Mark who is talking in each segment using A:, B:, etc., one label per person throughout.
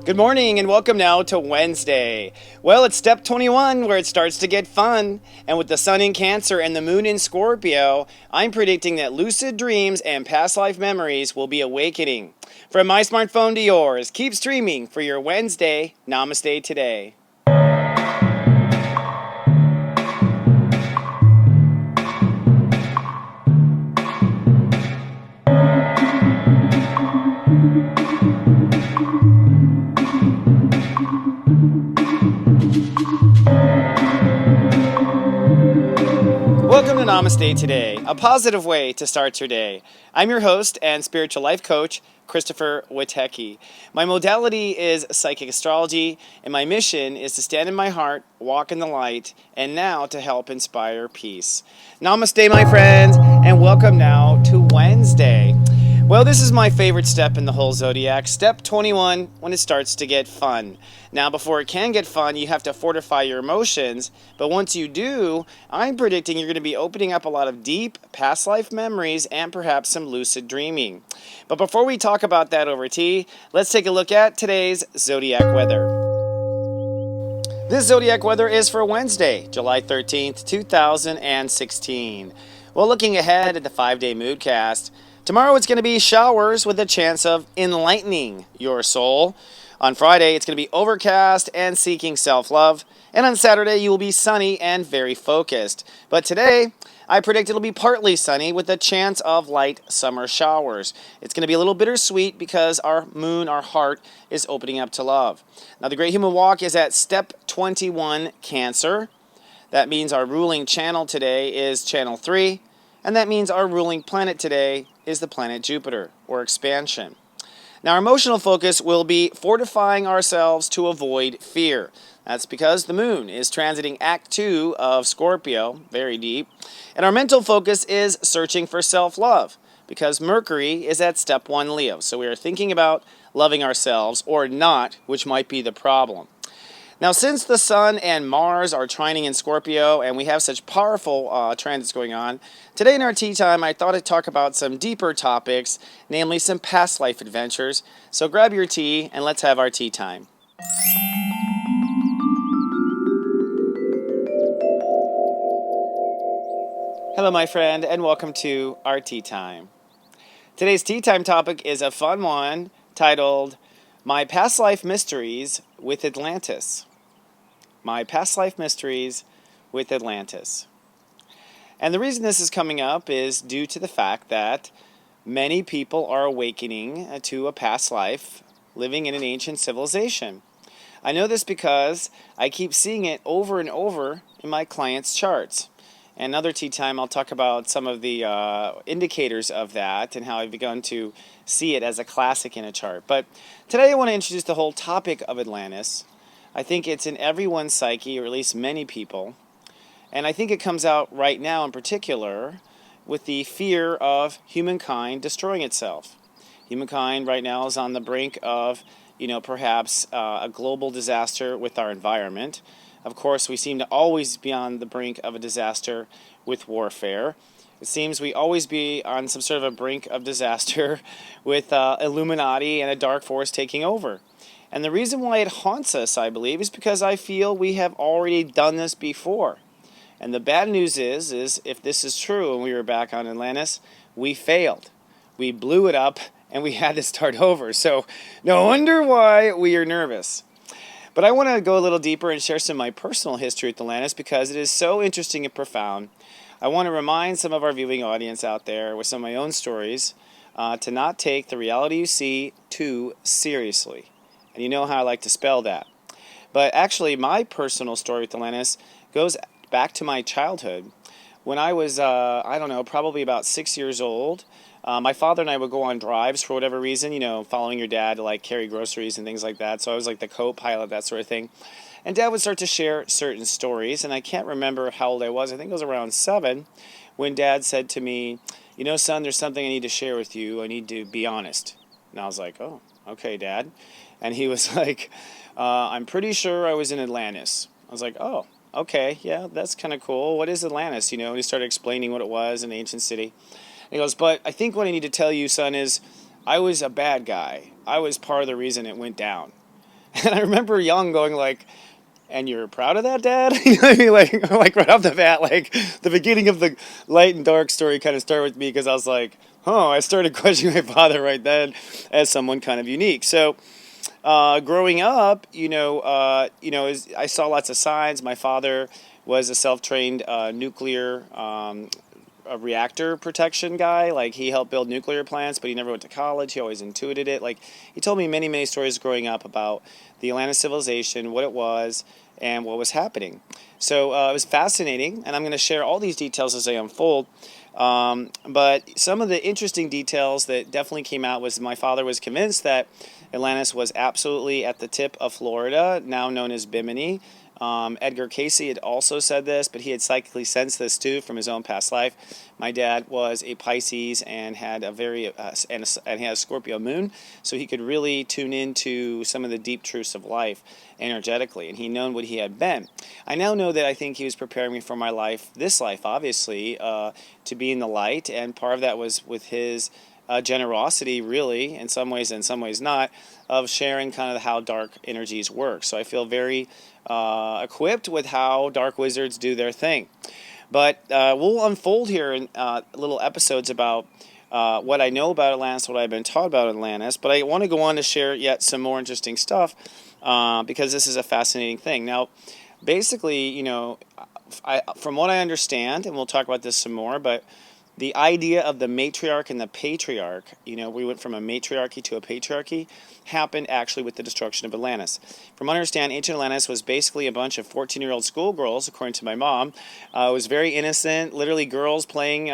A: Good morning and welcome now to Wednesday. Well, it's step 21 where it starts to get fun. And with the sun in Cancer and the moon in Scorpio, I'm predicting that lucid dreams and past life memories will be awakening. From my smartphone to yours, keep streaming for your Wednesday Namaste today. Welcome to Namaste Today, a positive way to start your day. I'm your host and spiritual life coach, stepº21. My modality is psychic astrology, and my mission is to stand in my heart, walk in the light, and now to help inspire peace. Namaste, my friends, and welcome now to Wednesday. Well, this is my favorite step in the whole zodiac, step 21, when it starts to get fun. Now, before it can get fun, you have to fortify your emotions, but once you do, I'm predicting you're going to be opening up a lot of deep past life memories and perhaps some lucid dreaming. But before we talk about that over tea, let's take a look at today's zodiac weather. This zodiac weather is for Wednesday, July 13th, 2016. Well, looking ahead at the 5-day moodcast, tomorrow it's going to be showers with a chance of enlightening your soul. On Friday, it's going to be overcast and seeking self-love. And on Saturday, you will be sunny and very focused. But today, I predict it'll be partly sunny with a chance of light summer showers. It's going to be a little bittersweet because our moon, our heart, is opening up to love. Now, the Great Human Walk is at step 21, Cancer. That means our ruling channel today is channel 3. And that means our ruling planet today is the planet Jupiter, or expansion. Now, our emotional focus will be fortifying ourselves to avoid fear. That's because the moon is transiting Act 2 of Scorpio, very deep. And our mental focus is searching for self-love, because Mercury is at step 1 Leo. So we are thinking about loving ourselves or not, which might be the problem. Now, since the Sun and Mars are trining in Scorpio and we have such powerful transits going on, today in our tea time I thought I'd talk about some deeper topics, namely some past life adventures. So grab your tea and let's have our tea time. Hello, my friend, and welcome to our tea time. Today's tea time topic is a fun one titled, My Past Life Mysteries with Atlantis. My Past Life Mysteries with Atlantis. And the reason this is coming up is due to the fact that many people are awakening to a past life living in an ancient civilization. I know this because I keep seeing it over and over in my clients' charts. And another tea time, I'll talk about some of the indicators of that and how I've begun to see it as a classic in a chart. But today I want to introduce the whole topic of Atlantis. I think it's in everyone's psyche, or at least many people. And I think it comes out right now in particular with the fear of humankind destroying itself. Humankind right now is on the brink of, perhaps a global disaster with our environment. Of course, we seem to always be on the brink of a disaster with warfare. It seems we always be on some sort of a brink of disaster with Illuminati and a dark force taking over. And the reason why it haunts us, I believe, is because I feel we have already done this before. And the bad news is if this is true and we were back on Atlantis, we failed. We blew it up and we had to start over. So no wonder why we are nervous. But I want to go a little deeper and share some of my personal history with Atlantis because it is so interesting and profound. I want to remind some of our viewing audience out there with some of my own stories to not take the reality you see too seriously. And you know how I like to spell that. But actually, my personal story with Atlantis goes back to my childhood. When I was, probably about 6 years old, my father and I would go on drives for whatever reason, following your dad to carry groceries and things like that. So I was like the co-pilot, that sort of thing. And Dad would start to share certain stories, and I can't remember how old I was. I think it was around 7 when Dad said to me, son, there's something I need to share with you. I need to be honest. And I was like, oh, okay, Dad. And he was like, I'm pretty sure I was in Atlantis. I was like, oh, okay, yeah, that's kind of cool. What is Atlantis? And he started explaining what it was, an ancient city. And he goes, but I think what I need to tell you, son, is I was a bad guy. I was part of the reason it went down. And I remember young going like, and you're proud of that, Dad? You know what I mean? Like right off the bat, like the beginning of the light and dark story kind of started with me because I was like, oh, I started questioning my father right then as someone kind of unique. So growing up, I saw lots of signs. My father was a self-trained nuclear a reactor protection guy. Like he helped build nuclear plants, but he never went to college. He always intuited it. Like he told me many, many stories growing up about the Atlantis civilization, what it was, and what was happening. So it was fascinating, and I'm going to share all these details as they unfold. But some of the interesting details that definitely came out was my father was convinced that Atlantis was absolutely at the tip of Florida, now known as Bimini. Edgar Cayce had also said this, but he had psychically sensed this too from his own past life. My dad was a Pisces and had and he had a Scorpio moon, so he could really tune into some of the deep truths of life energetically, and he known what he had been. I now know that I think he was preparing me for my life, this life, obviously, to be in the light, and part of that was with his generosity, really, in some ways not, of sharing kind of how dark energies work. So I feel very equipped with how dark wizards do their thing. But we'll unfold here in little episodes about what I know about Atlantis, what I've been taught about Atlantis. But I want to go on to share yet some more interesting stuff because this is a fascinating thing. Now, basically, from what I understand, and we'll talk about this some more, but the idea of the matriarch and the patriarch, we went from a matriarchy to a patriarchy, happened actually with the destruction of Atlantis. From what I understand, ancient Atlantis was basically a bunch of 14-year-old schoolgirls, according to my mom. It was very innocent, literally girls playing,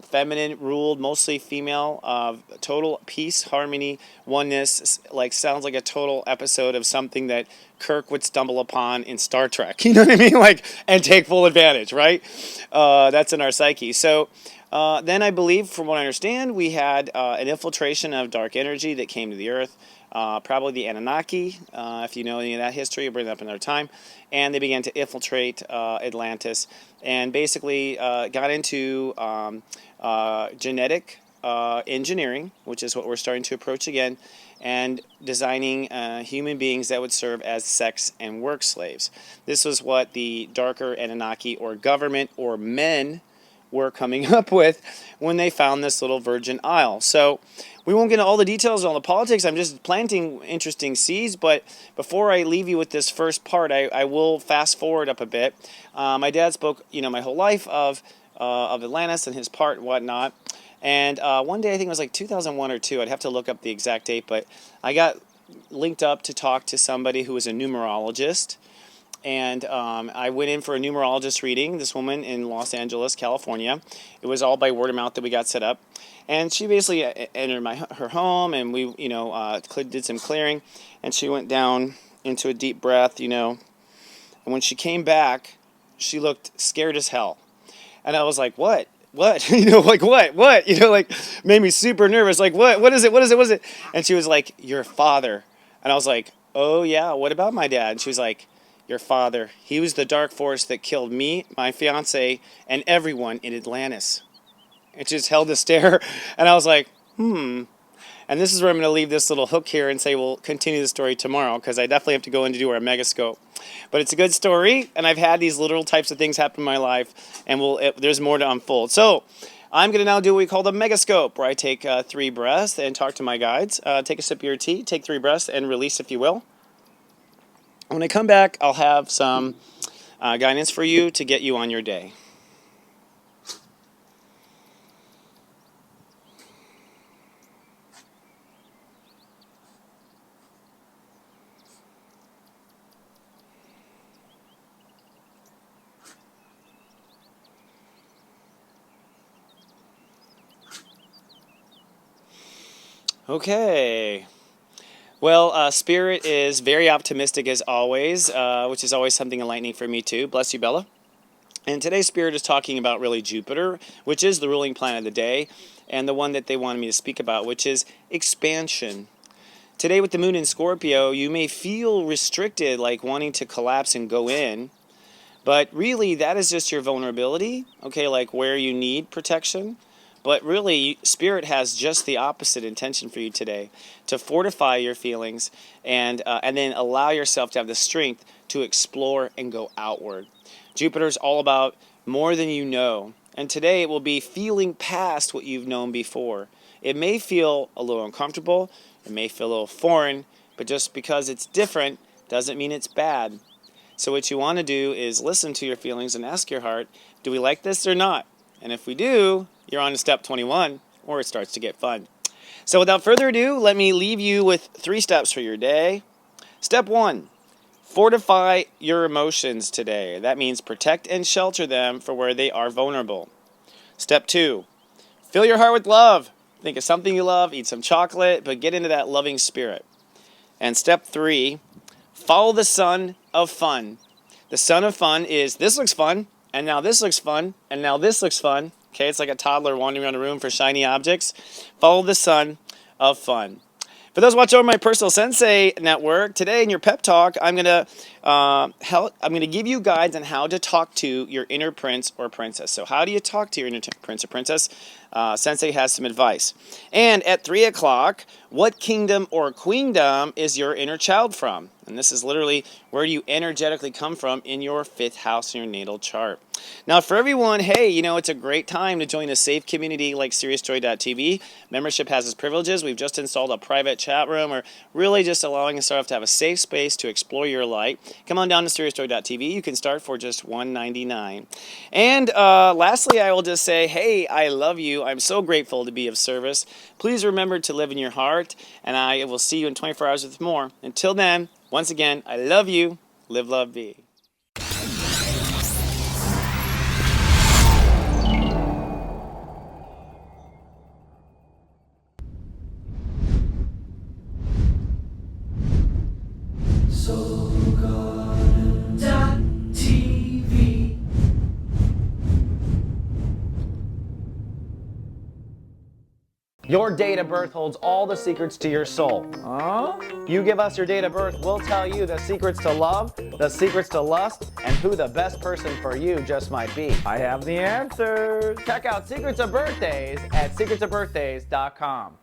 A: feminine ruled, mostly female, total peace, harmony, oneness, like sounds like a total episode of something that Kirk would stumble upon in Star Trek, you know what I mean? Like, and take full advantage, right? That's in our psyche. So then I believe, from what I understand, we had an infiltration of dark energy that came to the Earth, probably the Anunnaki, if you know any of that history, we'll bring it up another time. And they began to infiltrate Atlantis and basically got into genetic engineering, which is what we're starting to approach again, and designing human beings that would serve as sex and work slaves. This was what the darker Anunnaki or government or men were coming up with when they found this little virgin isle. So we won't get into all the details on the politics. I'm just planting interesting seeds. But before I leave you with this first part, I will fast forward up a bit. My dad spoke, my whole life of Atlantis and his part and whatnot. And one day, I think it was like 2001 or 2, I'd have to look up the exact date, but I got linked up to talk to somebody who was a numerologist. And I went in for a numerologist reading, this woman in Los Angeles, California. It was all by word of mouth that we got set up. And she basically entered her home, and we, did some clearing. And she went down into a deep breath, And when she came back, she looked scared as hell. And I was like, what? What? What? Made me super nervous. Like, what is it? And she was like, your father. And I was like, oh yeah, what about my dad? And she was like, your father. He was the dark force that killed me, my fiance, and everyone in Atlantis. It just held a stare. And I was like, And this is where I'm going to leave this little hook here and say we'll continue the story tomorrow, because I definitely have to go in to do our megascope. But it's a good story, and I've had these little types of things happen in my life, and there's more to unfold. So I'm going to now do what we call the megascope, where I take 3 breaths and talk to my guides. Take a sip of your tea, take 3 breaths, and release, if you will. When I come back, I'll have some guidance for you to get you on your day. Okay. Well, Spirit is very optimistic as always, which is always something enlightening for me too. Bless you, Bella. And today's Spirit is talking about really Jupiter, which is the ruling planet of the day, and the one that they wanted me to speak about, which is expansion. Today with the moon in Scorpio, you may feel restricted, like wanting to collapse and go in, but really that is just your vulnerability, okay, like where you need protection. But really, Spirit has just the opposite intention for you today, to fortify your feelings and then allow yourself to have the strength to explore and go outward. Jupiter's all about more than you know. And today it will be feeling past what you've known before. It may feel a little uncomfortable, it may feel a little foreign, but just because it's different doesn't mean it's bad. So what you want to do is listen to your feelings and ask your heart, do we like this or not? And if we do, you're on to step 21, or it starts to get fun. So without further ado, let me leave you with 3 steps for your day. Step 1, fortify your emotions today. That means protect and shelter them for where they are vulnerable. Step 2, fill your heart with love. Think of something you love, eat some chocolate, but get into that loving spirit. And step 3, follow the sun of fun. The sun of fun is, this looks fun, and now this looks fun, and now this looks fun. Okay, it's like a toddler wandering around a room for shiny objects. Follow the sun of fun. For those watching over my personal Sensei network, today in your pep talk, I'm gonna give you guides on how to talk to your inner prince or princess. So how do you talk to your inner prince or princess? Sensei has some advice. And at 3 o'clock, what kingdom or queendom is your inner child from? And this is literally where you energetically come from in your 5th house in your natal chart. Now for everyone, hey, it's a great time to join a safe community like stepº21. Membership has its privileges. We've just installed a private chat room, or really just allowing us to have a safe space to explore your light. Come on down to stepº21. You can start for just $1.99. And lastly, I will just say, hey, I love you. I'm so grateful to be of service. Please remember to live in your heart, and I will see you in 24 hours with more. Until then, once again, I love you. Live, love, be. Your date of birth holds all the secrets to your soul. You give us your date of birth, we'll tell you the secrets to love, the secrets to lust, and who the best person for you just might be. I have the answers. Check out Secrets of Birthdays at secretsofbirthdays.com.